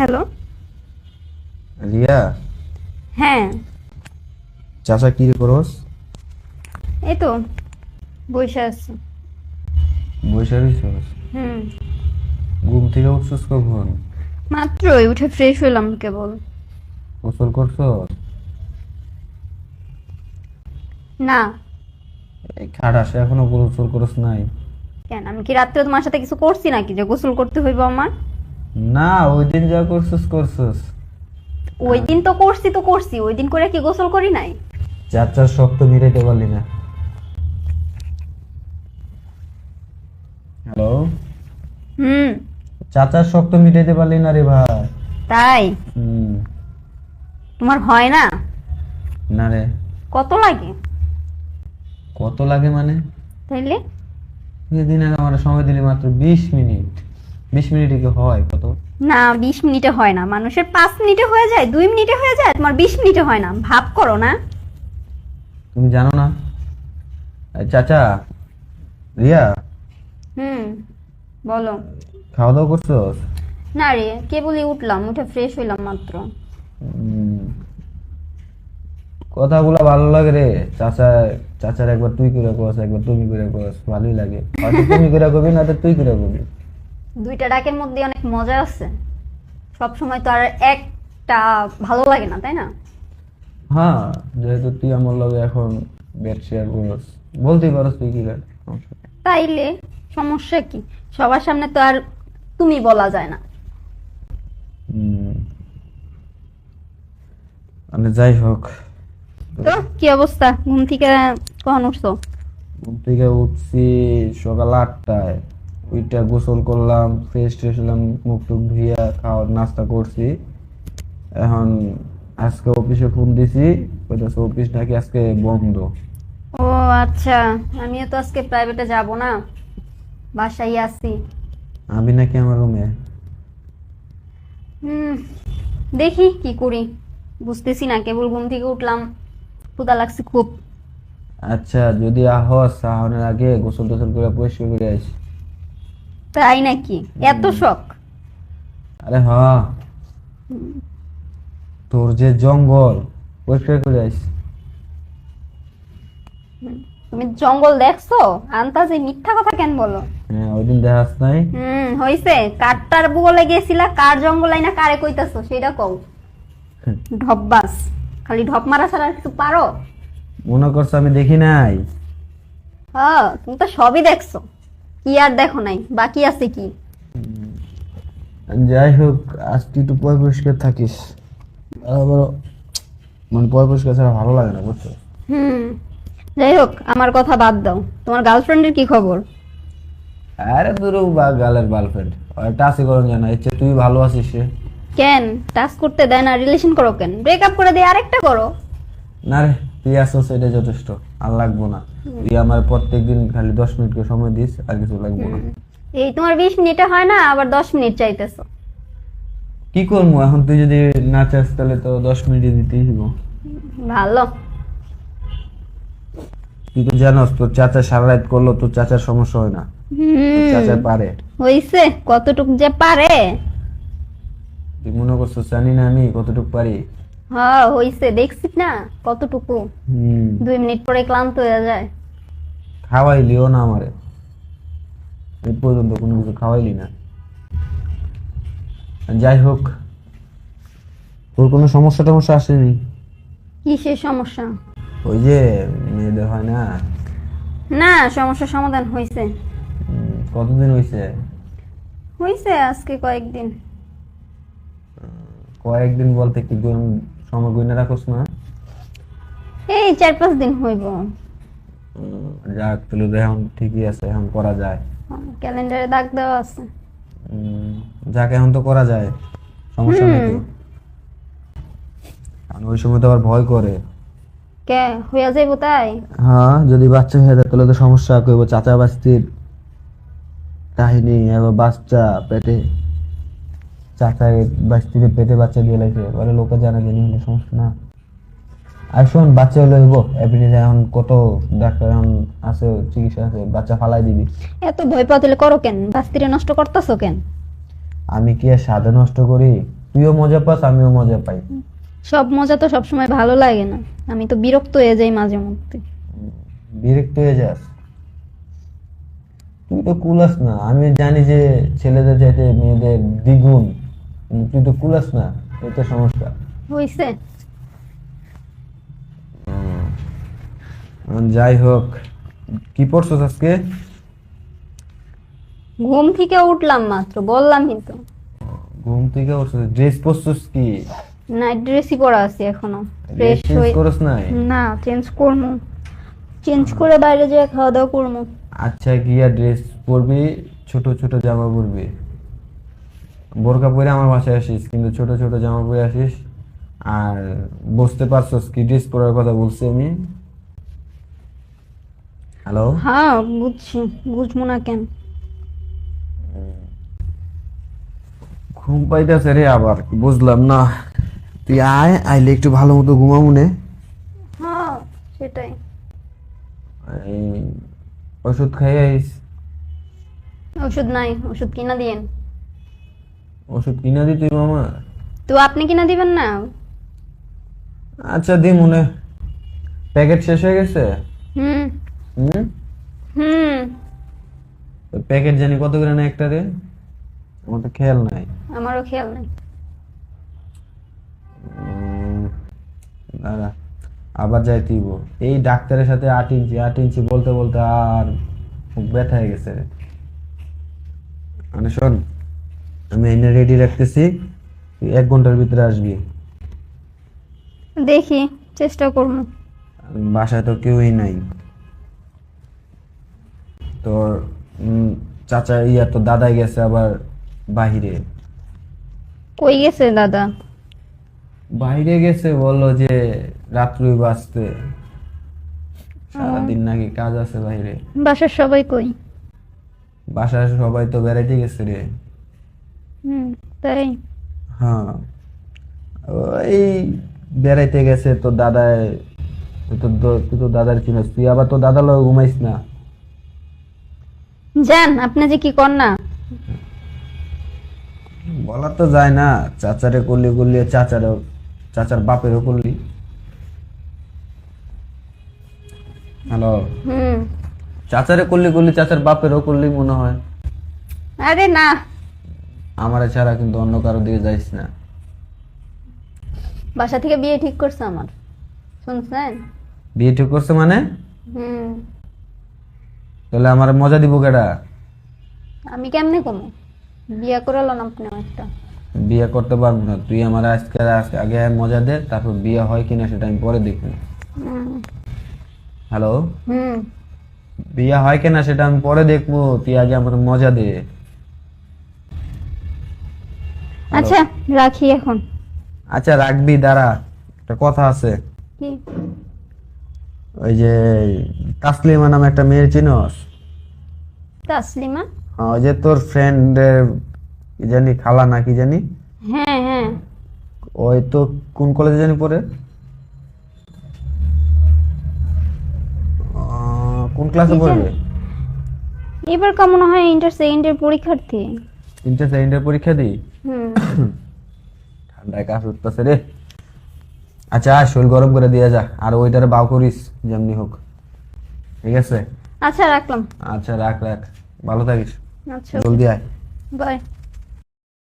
Hello. Riya, হ্যাঁ, চাচা কি করস? এই তো বসে আছি। বসে রইছস? হুম, ঘুম থেকে উঠছস কখন? মাত্রই উঠে ফ্রেশ হলাম কেবল। গোসল করছস? না। এই খাটাসে এখনো গোসল করস নাই? কেন, আমি কি রাত্রে তোমার সাথে কিছু করছি নাকি যে গোসল করতে হইব আমার? না, ওই দিন যা করছস করছস। ওই দিন তো করছি, ওই দিন করে কি গোসল করি নাই? চাচার শখ তো মিটাইতে পারলি না। হ্যালো, হুম। চাচার শখ তো মিটাইতে পারলি না রে ভাই। তাই? হুম। তোমার হয় না? না রে। কত লাগে? কত লাগে মানে? তাইলে দিন আগে আমার সময় দিলি মাত্র 20 মিনিট। 20 মিনিটে কি হয় কত? না, 20 মিনিটে হয় না। মানুষের 5 মিনিটে হয়ে যায়, 2 মিনিটে হয়ে যায়, তোমার 20 মিনিটে হয় না। ভাব করো না। তুমি জানো না? এই চাচা, রিয়া, হুম, বলো। খাওয়া দাওয়া করছস? না রে, কেবলই উঠলাম, উঠে ফ্রেশ হইলাম মাত্র। উম, কথাগুলা ভালো লাগে রে। চাচার একবার তুই করে কস, একবার তুমি করে কস, ভালোই লাগে। হয়তো তুমি করে কবি, না তো তুই করে কবি। দুইটা ডাকের মধ্যে অনেক মজা আছে। সব সময় তো আর একটা ভালো লাগে না, তাই না? হ্যাঁ, যেহেতু তুই আমার লগে এখন বেড শেয়ার করস, বলতেই পারস তুই কি করে, সমস্যা নেই। তাইলে সমস্যা কি? সবার সামনে তো আর তুমি বলা যায় না। উম, মানে যাই হোক, তো কি অবস্থা, ঘুম থেকে কখন উঠছো? ঘুম থেকে উঠছি সকাল 8টায়। ওইটা গোসল করলাম, ফ্রেশ ট্রেশ হলাম, মুখ টুক ধুইয়া খাওয়া নাস্তা করছি। এখন আজকে অফিসে ফোন দিছি, কইতাছে অফিস নাকি আজকে বন্ধ। ও আচ্ছা, আমিও তো আজকে প্রাইভেটে যাব না, বাসায় আছি। আমি নাকি আমার রুমে। হুম, দেখি কি করি, বুঝতেছি না। কেবল ঘুম থেকে উঠলাম, ক্ষুধা লাগছে খুব। আচ্ছা, যদি আহস আহনের আগে গোসল টোসল করে পরিষ্কার করে আইস। তাই নাকি? এত শখ? আরে হ, তোর যে জঙ্গল, পরিষ্কার করে আইস। তুমি জঙ্গল দেখছো? আন্তাজে মিথ্যা কথা কেন বলো? হ্যাঁ, ওই দিন দেখাস নাই? হইছে। কারটার বলে গেছিলা, কার জঙ্গল আইনা কারে কইতাছো সেটা কও। ঢপবাস, খালি ঢপ মারা ছাড়া আর কিছু পারো? মনে করছো আমি দেখি নাই? হ্যাঁ, তুমি তো সবই দেখছো। কি আর দেখো নাই, বাকি আছে কি? যাই হোক, আজ তুই একটু পরিষ্কার থাকিস। আবার মানে পরিষ্কার ছাড়া ভালো লাগে না, বুঝছো? হুম, যাই হোক, আমার কথা বাদ দাও। তোমার গার্লফ্রেন্ডের কি খবর? আরে দূর বা গালের গার্লফ্রেন্ড, টাচই করুন জানা, ইচ্ছে তুই ভালো আছিস রে। কেন টাচ করতে দেয় না? রিলেশন করো কেন? ব্রেকআপ করে দিয়ে আরেকটা করো। না রে, তুই আসছিস এটা যথেষ্ট, আর লাগবো না। তুই আমার প্রত্যেকদিন খালি 10 মিনিট করে সময় দিস, আর কিছু লাগবো না। এই তোমার 20 মিনিটে হয় না, আবার 10 মিনিট চাইতেছো। কি করবো এখন, তুই যদি না চাস তাহলে তো 10 মিনিটে দিতেই হইব। ভালো। তুই তো জানোস তোর চাচা সারা রাত করলো, তোর চাচার সমস্যা হয় না, তোর চাচা পারে। হইছে, কতটুক যে পারে। তুই মনে করছো জানি না আমি কতটুকু পারি? হ্যাঁ হইছে, দেখছি না কতটুকু। হম। 2 মিনিট পরে ক্লান্ত হয়ে যায়। খাওয়াইলিও না আমারে, এই পর্যন্ত কোনো কিছু খাওয়াইলি না। যাই হোক, তোর কোনো সমস্যা টমস্যা আসেনি? কিসের সমস্যা? ওই যে মেয়েদের হয় না। না, সমস্যার সমাধান হইছে। কতদিন হয়েছে? হইছে আজকে কয়েকদিন। কয়েকদিন বলতে কি সময় গুনে রাখোস না? এই 4-5 দিন হইব। যাক, তাহলে তো এখন ঠিকই আছে, এখন করা যায়। ক্যালেন্ডারে দাগ দেওয়া আছে। যাক, এখন তো করা যায়, সমস্যা নেই তো। কারণ ওই সময় তো আবার ভয় করে। কে হইয়া যাইব তাই? হ্যাঁ, যদি বাচ্চা হয়ে যায় তাহলে তো সমস্যা করবো। চাচা বাস্তির কাহিনী, এবার বাচ্চা পেটে, চাচা বাস্তির পেটে বাচ্চা দিয়ে লাগছে, বলে লোকে জানা জানি হলে সমস্যা না। আর শোন, বাচ্চা হলে হইব এমনিতে, এখন কত ডাক্তার এখন আছে, চিকিৎসা আছে, বাচ্চা ফালাই দিবি। এত ভয় পাওয়া করো কেন? বাস্তিরে নষ্ট করতেছো কেন? আমি কি আর সাধে নষ্ট করি? তুইও মজা পাস, আমিও মজা পাই। সব মজা তো সবসময় ভালো লাগে না, আমি তো বিরক্ত হয়ে যাই মাঝে মধ্যে। বিরক্ত হয়ে যাস? তুই তো কুলাস না, আমি জানি যে ছেলেদের চাইতে মেয়েদের দ্বিগুণ, কিন্তু তুই তো কুলাস না, এই তো সমস্যা। হইছে। যাই হোক, কি পড়ছস আজকে? ঘুম থেকে উঠলাম মাত্র, বললামই তো। ঘুম থেকে উঠছস, ড্রেস পরছস কি? নাইট ড্রেসই পরা আছে এখনো, ড্রেস ফ্রেশ চেঞ্জ হয়ে। করস নাই? না, চেঞ্জ করবো, চেঞ্জ করে বাইরে যেয়ে খাওয়া দাওয়া করবো। আচ্ছা, গিয়া ড্রেস পরবি, ছোট ছোট জামা পরবি, বোরকা পরে আমার বাসায় আসিস, কিন্তু ছোট ছোট জামা পরে আসিস। আর বুঝতে পারছস কি ড্রেস পরার কথা বলছি আমি? হ্যালো? হ্যাঁ বুঝছি, বুঝবো না কেন? ঘুম পাইতেছে রে আবার, বুঝলাম না। তুই আয়, আইলে একটু ভালো মতো ঘুমাবো নে। হ্যাঁ সেটাই। এই ওষুধ খাই আইস। ওষুধ নাই, ওষুধ কিনা দিয়েন। ওষুধ কিনা দি তুই মামা? তো আপনি কিনা দিবেন না? আচ্ছা দি মনে, প্যাকেট শেষ হয়ে গেছে। হুম হুম, হুম। প্যাকেট জানি কত করে না একটা রে, আমার তো খেয়াল নাই। আমারও খেয়াল নাই। দাঁড়া, আবার যাইতেইব। এই ডাক্তারের সাথে 8 ইঞ্চি 8 ইঞ্চি বলতে বলতে আর মুখ ব্যথা হয়ে গেছে রে। মানে শোন, আমি এনে রেডি রাখতেছি, তুই 1 ঘন্টার ভিতরে আসবি। দেখি, চেষ্টা করবো। বাসায় তো কেউই নাই তোর। চাচা ইয়া তো দাদাই গেছে আবার বাহিরে। কই গেছে দাদা? বাইরে গেছে, বললো যে রাত্রি বাজতে, সারাদিন নাকি কাজ আছে বাইরে। বাসার সবাই কই? বাসায় সবাই তো বেড়াইতে গেছে রে। হুম, তাই? হ্যাঁ, ওই বেড়াইতে গেছে তো দাদায়। তুই তো দাদার চিনিস, তুই আবার তো দাদা লগে ঘুমাইস না। যান, আপনি যে কি কর না। বলা তো যায় না, চাচারে করলি করলি, চাচার বাপেরও করলি। হ্যালো? হুম। চাচারে করলি করলি, চাচার বাপেরও করলি মনে হয়। আরে না। আমারে ছাড়া কিন্তু অন্য কারো দিকে যাইস না। বাসা থেকে বিয়ে ঠিক করছে আমার, শুনছেন? বিয়ে ঠিক করছে মানে? হুম। তাহলে আমার মজা দিব কেডা? আমি কেমনে কমো? বিয়ে করালো না আপনি একটা। বিয়ে করতে পারবো না, তুই আমার আগে মজা দে, তারপর বিয়ে হয় কিনা সেটা আমি পরে দেখবো। হুম। হ্যালো? হুম। বিয়ে হয় কিনা সেটা আমি পরে দেখবো, তুই আগে আমার মজা দে। আচ্ছা রাখি এখন। আচ্ছা রাখবি, দাঁড়া, একটা কথা আছে। কি? ওই যে তাসলিমা নামে একটা মেয়ের চিনস? তাসলিমা? হ্যাঁ, ওই যে তোর ফ্রেন্ডের কি জানি, খালা না কি জানি। হ্যাঁ হ্যাঁ। ওই তো কোন কলেজে জানি পড়ে, কোন ক্লাসে কি পড়বে? এবার কেমন হয় ইন্টার সেকেন্ডের পরীক্ষার্থী। ইন্টার সেকেন্ডের পরীক্ষা দিই। হুম। ঠান্ডায় কাশ উঠতেছে রে। আচ্ছা আয়, শরীর গরম করে দিয়ে যা, আর ওইটারে বাউ করিস যেমনি হোক, ঠিক আছে? আচ্ছা রাখলাম। আচ্ছা রাখ রাখ, ভালো থাকিস, আচ্ছা, জলদি আয়। বাই।